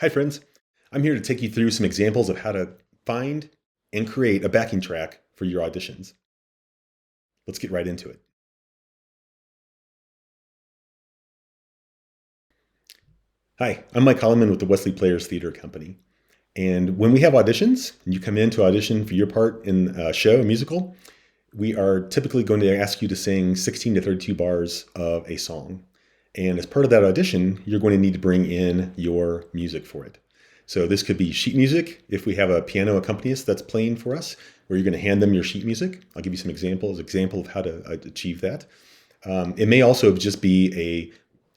Hi, friends. I'm here to take you through some examples of how to find and create a backing track for your auditions. Let's get right into it. Hi, I'm Mike Holloman with the Wesley Players Theater Company. And when we have auditions, and you come in to audition for your part in a show, a musical, we are typically going to ask you to sing 16 to 32 bars of a song. And as part of that audition, you're going to need to bring in your music for it. So this could be sheet music if we have a piano accompanist that's playing for us, where you're going to hand them your sheet music. I'll give you some example of how to achieve that. It may also just be a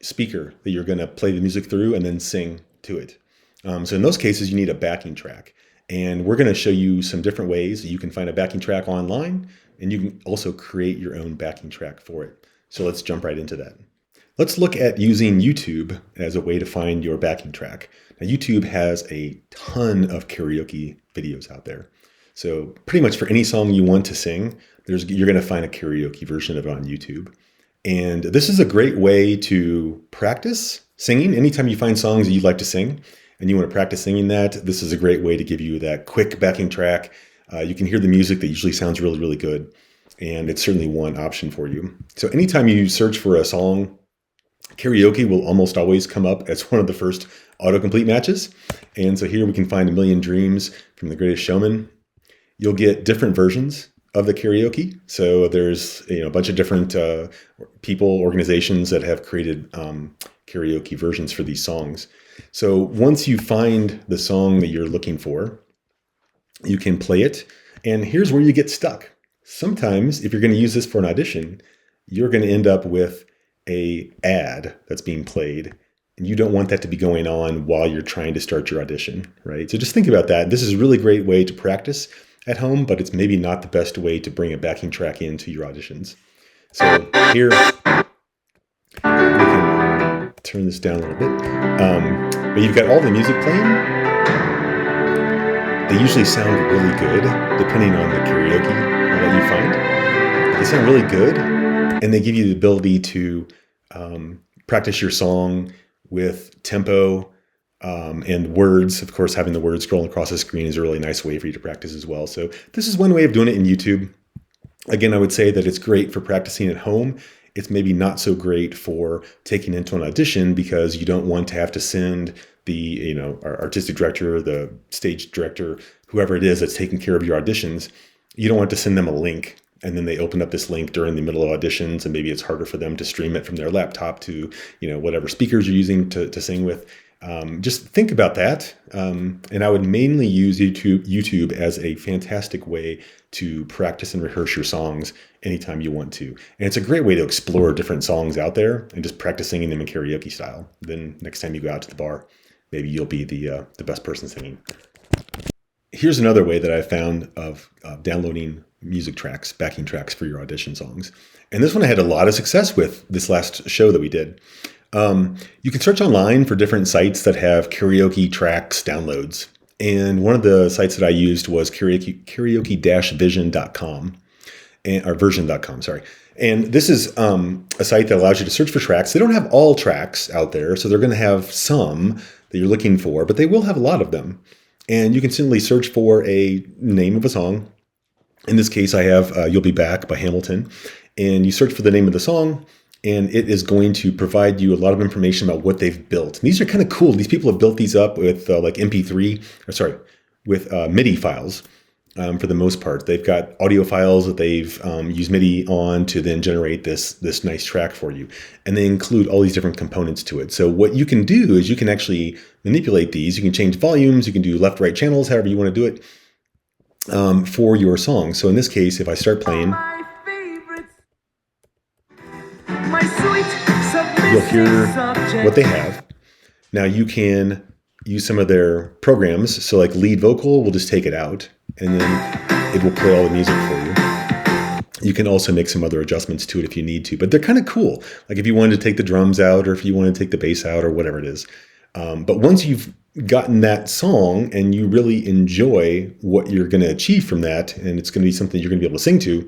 speaker that you're going to play the music through and then sing to it. So in those cases, you need a backing track. And we're going to show you some different ways that you can find a backing track online, and you can also create your own backing track for it. So let's jump right into that. Let's look at using YouTube as a way to find your backing track. Now, YouTube has a ton of karaoke videos out there. So pretty much for any song you want to sing, you're going to find a karaoke version of it on YouTube. And this is a great way to practice singing. Anytime you find songs that you'd like to sing and you want to practice singing that, this is a great way to give you that quick backing track. You can hear the music that usually sounds really, really good. And it's certainly one option for you. So anytime you search for a song, karaoke will almost always come up as one of the first autocomplete matches. And so here we can find A Million Dreams from The Greatest Showman. You'll get different versions of the karaoke. So there's a bunch of different people, organizations that have created karaoke versions for these songs. So once you find the song that you're looking for, you can play it. And here's where you get stuck. Sometimes if you're going to use this for an audition, you're going to end up with a ad that's being played, and you don't want that to be going on while you're trying to start your audition, right? So just think about that. This is a really great way to practice at home, but it's maybe not the best way to bring a backing track into your auditions. So here, we can turn this down a little bit. But you've got all the music playing. They usually sound really good, depending on the karaoke that you find. They sound really good, and they give you the ability to practice your song with tempo and words. Of course, having the words scrolling across the screen is a really nice way for you to practice as well. So this is one way of doing it in YouTube. Again, I would say that it's great for practicing at home. It's maybe not so great for taking into an audition, because you don't want to have to send the our artistic director, the stage director, whoever it is that's taking care of your auditions. You don't want to send them a link and then they open up this link during the middle of auditions, and maybe it's harder for them to stream it from their laptop to whatever speakers you're using to sing with. Just think about that. And I would mainly use YouTube as a fantastic way to practice and rehearse your songs anytime you want to. And it's a great way to explore different songs out there and just practice singing them in karaoke style. Then next time you go out to the bar, maybe you'll be the best person singing. Here's another way that I found of downloading music tracks, backing tracks for your audition songs. And this one I had a lot of success with this last show that we did. You can search online for different sites that have karaoke tracks downloads. And one of the sites that I used was karaoke-vision.com, or version.com, sorry. And this is a site that allows you to search for tracks. They don't have all tracks out there, so they're going to have some that you're looking for, but they will have a lot of them. And you can simply search for a name of a song. In this case, I have You'll Be Back by Hamilton. And you search for the name of the song, and it is going to provide you a lot of information about what they've built. And these are kind of cool. These people have built these up with with MIDI files for the most part. They've got audio files that they've used MIDI on to then generate this nice track for you. And they include all these different components to it. So what you can do is you can actually manipulate these. You can change volumes. You can do left, right channels, however you want to do it for your song. So in this case, if I start playing, you'll hear what they have. Now you can use some of their programs. So like lead vocal, we'll just take it out and then it will play all the music for you. You can also make some other adjustments to it if you need to, but they're kind of cool. Like if you wanted to take the drums out, or if you want to take the bass out, or whatever it is. But once you've gotten that song and you really enjoy what you're going to achieve from that, and it's going to be something you're going to be able to sing to,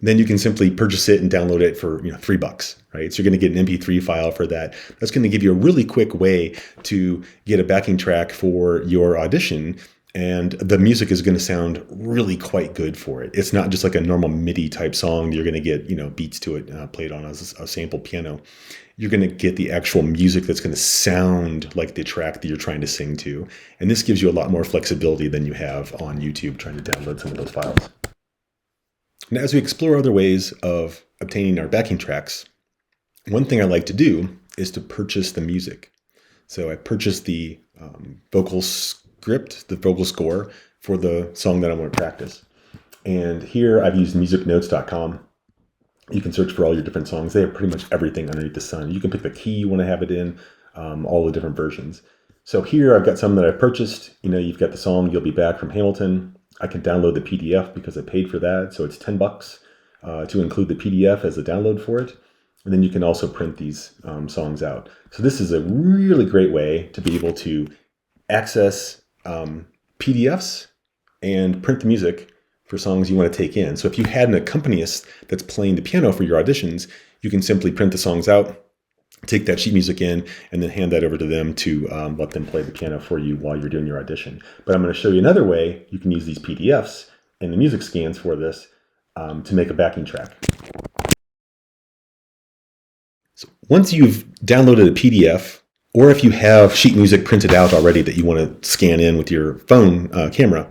then you can simply purchase it and download it for $3, right? So you're going to get an MP3 file for that. That's going to give you a really quick way to get a backing track for your audition, and the music is going to sound really quite good for it. It's not just like a normal MIDI type song. You're going to get beats to it played on a sample piano. You're going to get the actual music that's going to sound like the track that you're trying to sing to, and this gives you a lot more flexibility than you have on YouTube trying to download some of those files. Now, as we explore other ways of obtaining our backing tracks, one thing I like to do is to purchase the music. So I purchased the vocal script, the vocal score for the song that I want to practice. And here I've used musicnotes.com. You can search for all your different songs. They have pretty much everything underneath the sun. You can pick the key you want to have it in, all the different versions. So here I've got some that I've purchased. You've got the song You'll Be Back from Hamilton. I can download the PDF because I paid for that. So it's $10 to include the PDF as a download for it. And then you can also print these songs out. So this is a really great way to be able to access PDFs and print the music for songs you want to take in. So if you had an accompanist that's playing the piano for your auditions, you can simply print the songs out, take that sheet music in, and then hand that over to them to let them play the piano for you while you're doing your audition. But I'm going to show you another way you can use these PDFs and the music scans for this to make a backing track. So once you've downloaded a PDF, or if you have sheet music printed out already that you want to scan in with your phone camera,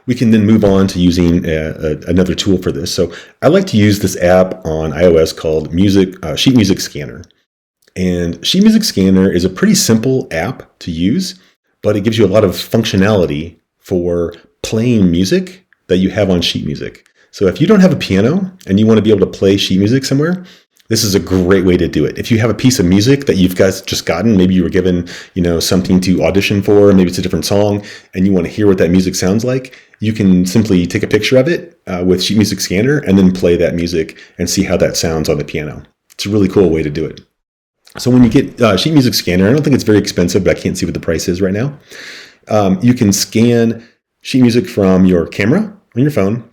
we can then move on to using another tool for this. So I like to use this app on iOS called Sheet Music Scanner. And Sheet Music Scanner is a pretty simple app to use, but it gives you a lot of functionality for playing music that you have on sheet music. So if you don't have a piano and you want to be able to play sheet music somewhere, this is a great way to do it. If you have a piece of music that you've guys just gotten, maybe you were given, something to audition for, maybe it's a different song, and you want to hear what that music sounds like, you can simply take a picture of it with Sheet Music Scanner and then play that music and see how that sounds on the piano. It's a really cool way to do it. So when you get Sheet Music Scanner, I don't think it's very expensive, but I can't see what the price is right now. You can scan sheet music from your camera on your phone,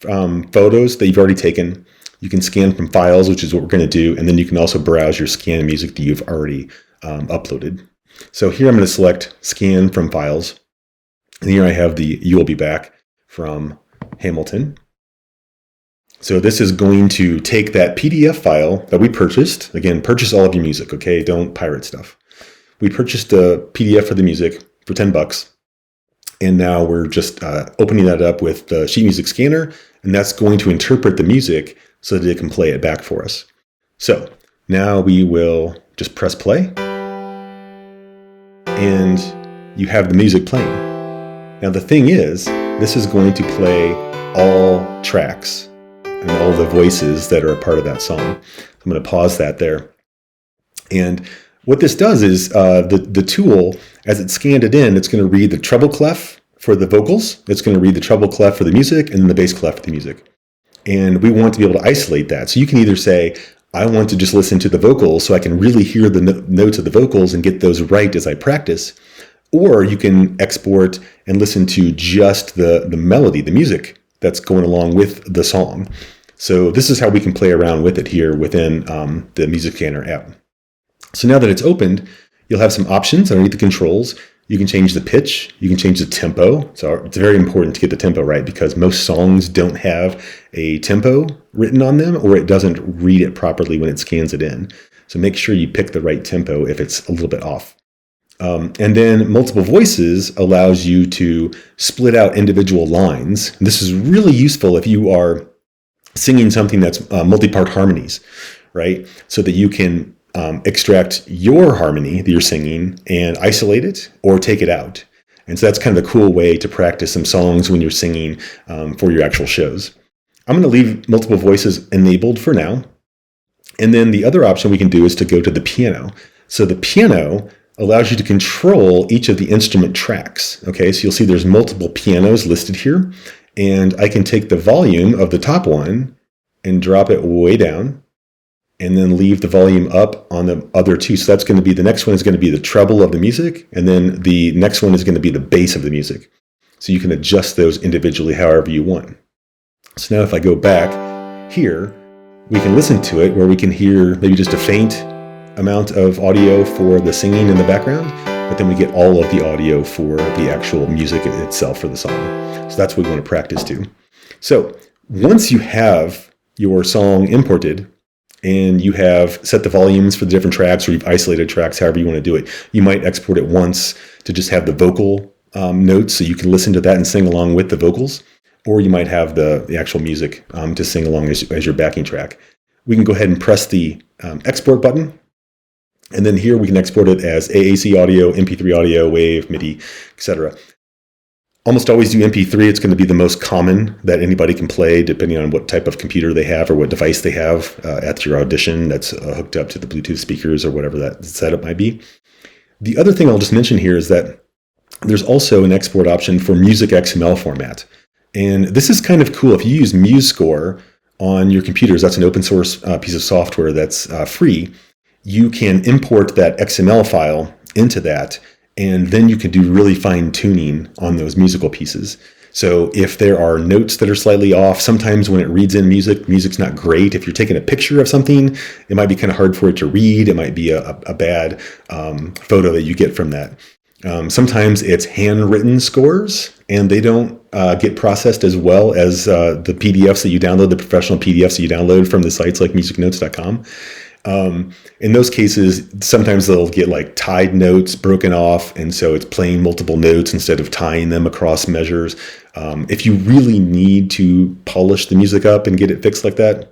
photos that you've already taken. You can scan from files, which is what we're going to do, and then you can also browse your scanned music that you've already uploaded. So here I'm going to select Scan from Files, and here I have the You'll Be Back from Hamilton. So this is going to take that PDF file that we purchased. Again, purchase all of your music, okay? Don't pirate stuff. We purchased the PDF for the music for $10, and now we're just opening that up with the Sheet Music Scanner, and that's going to interpret the music so that it can play it back for us. So now we will just press play, and you have the music playing. Now the thing is, this is going to play all tracks and all the voices that are a part of that song. I'm going to pause that there. And what this does is the tool, as it's scanned it in, it's going to read the treble clef for the vocals, it's going to read the treble clef for the music, and then the bass clef for the music. And we want to be able to isolate that. So you can either say, I want to just listen to the vocals so I can really hear the notes of the vocals and get those right as I practice. Or you can export and listen to just the melody, the music that's going along with the song. So this is how we can play around with it here within the Music Scanner app. So now that it's opened, you'll have some options underneath the controls. You can change the pitch, you can change the tempo. So it's very important to get the tempo right because most songs don't have a tempo written on them, or it doesn't read it properly when it scans it in. So make sure you pick the right tempo if it's a little bit off. And then multiple voices allows you to split out individual lines. This is really useful if you are singing something that's multi-part harmonies, right? So that you can extract your harmony that you're singing and isolate it or take it out. And so that's kind of a cool way to practice some songs when you're singing for your actual shows. I'm going to leave multiple voices enabled for now. And then the other option we can do is to go to the piano. So the piano allows you to control each of the instrument tracks. Okay, so you'll see there's multiple pianos listed here. And I can take the volume of the top one and drop it way down, and then leave the volume up on the other two. So that's going to be, the next one is going to be the treble of the music, and then the next one is going to be the bass of the music. So you can adjust those individually however you want. So now if I go back Here, we can listen to it where we can hear maybe just a faint amount of audio for the singing in the background, but then we get all of the audio for the actual music itself for the song. So that's what we want to practice to. So once you have your song imported and you have set the volumes for the different tracks, or you've isolated tracks, however you want to do it, you might export it once to just have the vocal notes so you can listen to that and sing along with the vocals, or you might have the actual music to sing along as your backing track. We can go ahead and press the export button, and then here we can export it as AAC audio, MP3 audio, WAV, MIDI, etc. Almost always do MP3. It's going to be the most common that anybody can play, depending on what type of computer they have or what device they have at your audition that's hooked up to the Bluetooth speakers or whatever that setup might be. The other thing I'll just mention here is that there's also an export option for music XML format. And this is kind of cool. If you use MuseScore on your computers, that's an open source piece of software that's free. You can import that XML file into that, and then you can do really fine tuning on those musical pieces. So if there are notes that are slightly off, sometimes when it reads in music's not great. If you're taking a picture of something, it might be kind of hard for it to read. It might be a bad photo that you get from that. Sometimes it's handwritten scores, and they don't get processed as well as the PDFs that you download, the professional PDFs that you download from the sites like musicnotes.com. In those cases, sometimes they'll get like tied notes broken off, and so it's playing multiple notes instead of tying them across measures. If you really need to polish the music up and get it fixed like that,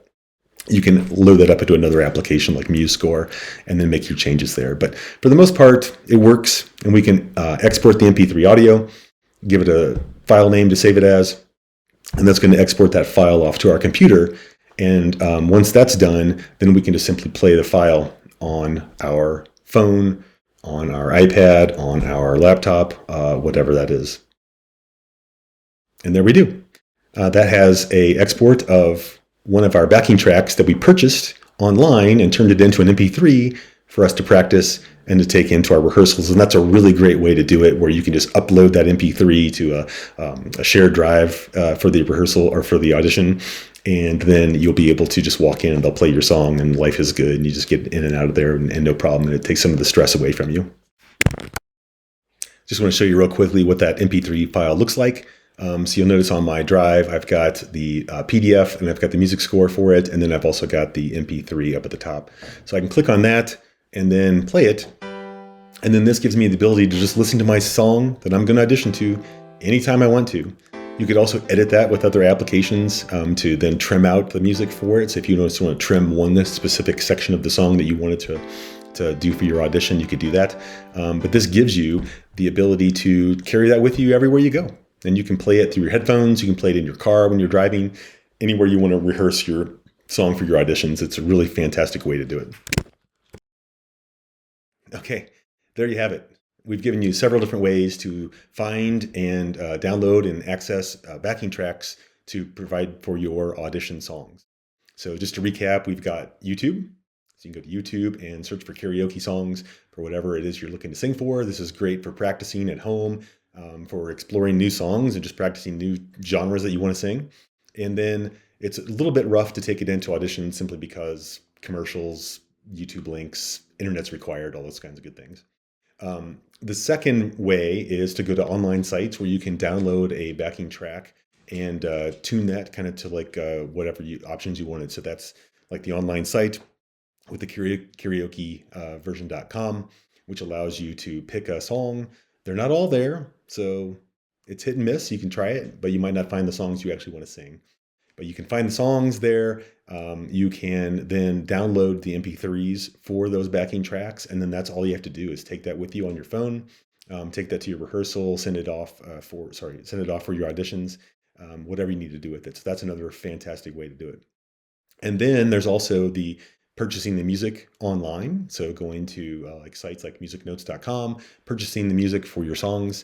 you can load that up into another application like MuseScore and then make your changes there. But for the most part, it works, and we can export the MP3 audio, give it a file name to save it as, and that's going to export that file off to our computer. And once that's done, then we can just simply play the file on our phone, on our iPad, on our laptop, whatever that is. And there we do. That has an export of one of our backing tracks that we purchased online and turned it into an MP3 for us to practice and to take into our rehearsals. And that's a really great way to do it, where you can just upload that MP3 to a shared drive for the rehearsal or for the audition. And then you'll be able to just walk in and they'll play your song, and life is good. And you just get in and out of there and no problem. And it takes some of the stress away from you. Just want to show you real quickly what that MP3 file looks like. So you'll notice on my drive, I've got the PDF and I've got the music score for it. And then I've also got the MP3 up at the top. So I can click on that and then play it. And then this gives me the ability to just listen to my song that I'm going to audition to anytime I want to. You could also edit that with other applications to then trim out the music for it. So if you just want to trim one specific section of the song that you wanted to do for your audition, you could do that. But this gives you the ability to carry that with you everywhere you go. And you can play it through your headphones. You can play it in your car when you're driving, anywhere you want to rehearse your song for your auditions. It's a really fantastic way to do it. Okay, there you have it. We've given you several different ways to find and download and access backing tracks to provide for your audition songs. So just to recap, we've got YouTube. So you can go to YouTube and search for karaoke songs for whatever it is you're looking to sing for. This is great for practicing at home, for exploring new songs and just practicing new genres that you want to sing. And then it's a little bit rough to take it into auditions simply because commercials, YouTube links, internet's required, all those kinds of good things. The second way is to go to online sites where you can download a backing track and tune that kind of to like whatever options you wanted. So that's like the online site with the karaoke version.com, which allows you to pick a song. They're not all there, so it's hit and miss. You can try it, but you might not find the songs you actually want to sing. But you can find the songs there. You can then download the MP3s for those backing tracks, and then that's all you have to do is take that with you on your phone, take that to your rehearsal, send it off for your auditions, whatever you need to do with it. So that's another fantastic way to do it. And then there's also the purchasing the music online. So going to like sites like musicnotes.com, purchasing the music for your songs,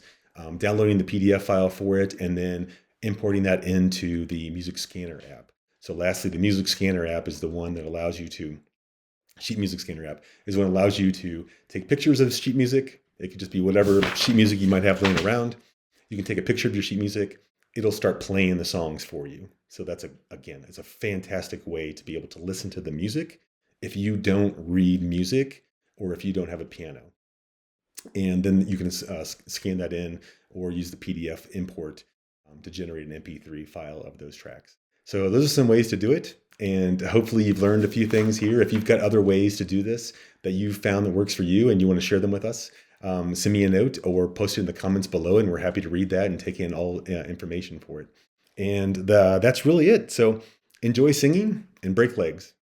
downloading the PDF file for it, and then importing that into the Music Scanner app. So lastly, the Music Scanner app is the one that allows you to, sheet music scanner app is what allows you to take pictures of sheet music. It could just be whatever sheet music you might have laying around. You can take a picture of your sheet music it'll start playing the songs for you. So again, it's a fantastic way to be able to listen to the music if you don't read music or if you don't have a piano. And then you can scan that in or use the PDF import to generate an MP3 file of those tracks. So those are some ways to do it. And hopefully you've learned a few things here. If you've got other ways to do this that you've found that works for you and you want to share them with us, send me a note or post it in the comments below, and we're happy to read that and take in all information for it. And that's really it. So enjoy singing and break legs.